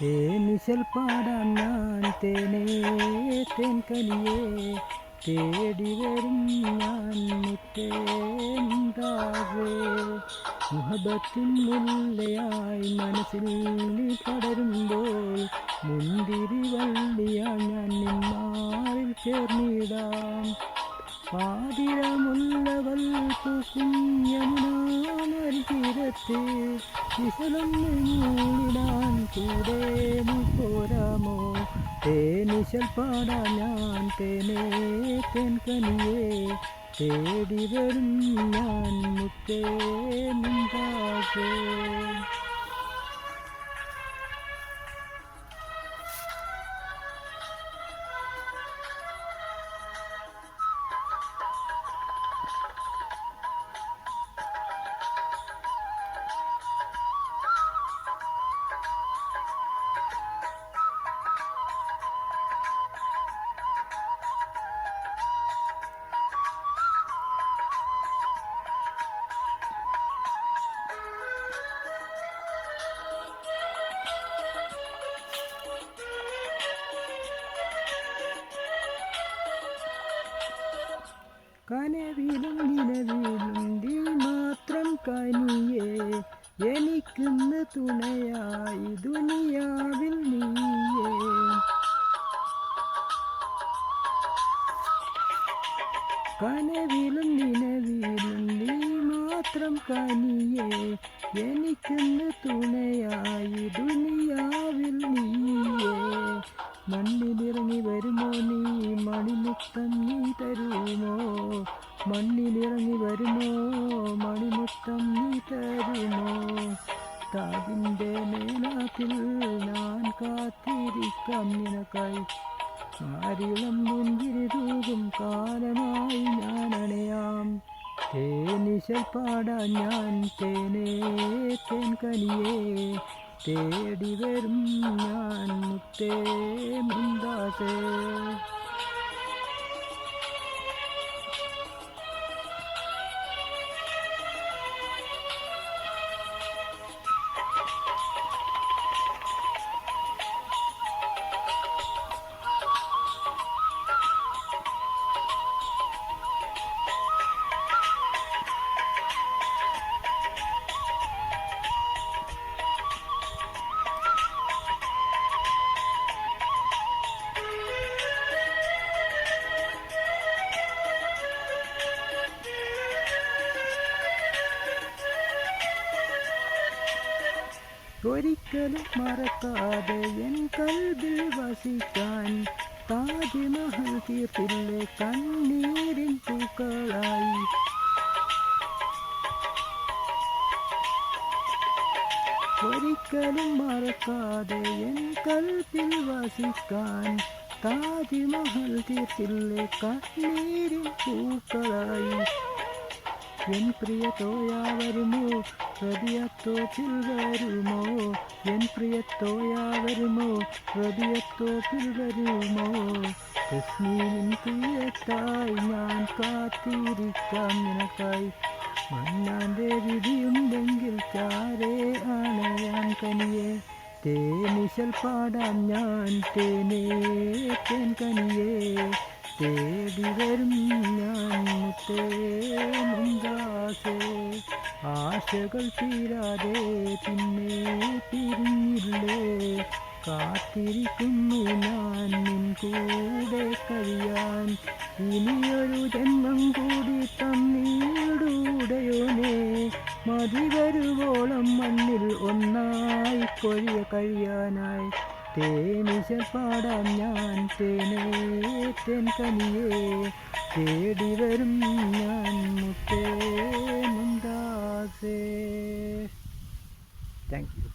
തേനിശൽ പാടാൻ ഞാൻ തേനേ തേൻകനിയേ തേടി വരും ഞാൻ മുത്തേ മുംതാസേ. മുഹബത്തിൻ മുല്ലയായി മനസ്സിൽ നീ പടരുമ്പോൾ മുന്തിരി വള്ളിയായി ഞാൻ നിന്മാറിൽ ചേർന്നിടാം. പാതിരമുല്ലവൾ പൂക്കും യമുനാനദീരത്ത് വിശലം മൂളിടാൻ കൂടെ നീ പോരാമോ. തേനിശൽ പാടാൻ ഞാൻ തേനേ തേൻകനിയേ തേടി വരും ഞാൻ മുത്തേ മുംതാസേ. കനവിലും നിലവിലും നീ മാത്രം കനിയേ എനിക്കിന്ന് തുണയായി ദുനിയാവിൽ നീയേ. കനവിലും നിലവിലും നീ മാത്രം കനിയേ എനിക്കിന്ന് തുണയായി ദുനിയാവിൽ നീയേ. മണ്ണിലിറങ്ങി വരുമോ നീ മണിമുത്തം നീ തരുമോ. മണ്ണിലിറങ്ങി വരുമോ മണിമുത്തം നീ തരുമോ. താജിൻ്റെ മേളത്തിൽ ഞാൻ കാത്തിരിക്കാം നിനക്കായി. ആരിളം മുൻപിരി തൂകും കാലമായി ഞാൻ അണയാം. തേനിശൽ പാടാൻ ഞാൻ തേനേ തേൻകനിയേ തേടി വരും ഞാൻ മുത്തേ മുംതാസേ. ഒരിക്കലും മറക്കാതെ എൻ കൽബിൽ വസിക്കാൻ താജ്മഹൽ തീർത്തില്ലേ കണ്ണീരിൻ പൂക്കളായി. ഒരിക്കലും മറക്കാതെ എൻ കൽബിൽ വസിക്കാൻ താജ്മഹൽ തീർത്തില്ലേ കണ്ണീരിൻ പൂക്കളായി. എൻ പ്രിയത്തോയാ വരുമോ ഹൃദയത്തോപ്പിൽ വരുമോ. എൻ പ്രിയത്തോയാ വരുമോ ഹൃദയത്തോപ്പിൽ വരുമോ. തസ്മീനിൻ പ്രിയത്തായി ഞാൻ കാത്തിരിക്കാം നിനക്കായി. മന്നാൻ്റെ വിധിയുണ്ടെങ്കിൽ ചാരേ അണയാൻ കനിയേ. തേനിശൽ പാടാൻ ഞാൻ തേനേ തേൻകനിയേ തേടി വരും ഞാൻ മുത്തേ മുംതാസേ. ആശകൾ തീരാതെ പിന്നെ പിരിഞ്ഞില്ലേ കാത്തിരിക്കുന്നു ഞാൻ നിൻ കൂടെ കഴിയാൻ. ഇനിയൊരു ജന്മം കൂടി തന്നീടൂടയോനെ മതി വരുവോളം മണ്ണിൽ ഒന്നായി കൊഴിയ കഴിയാനായി. തേനിശൽ പാടാൻ ഞാൻ തേനേ തേൻകനിയേ തേടി വരും ഞാൻ മുത്തേ മുംതാസേ. Thank you.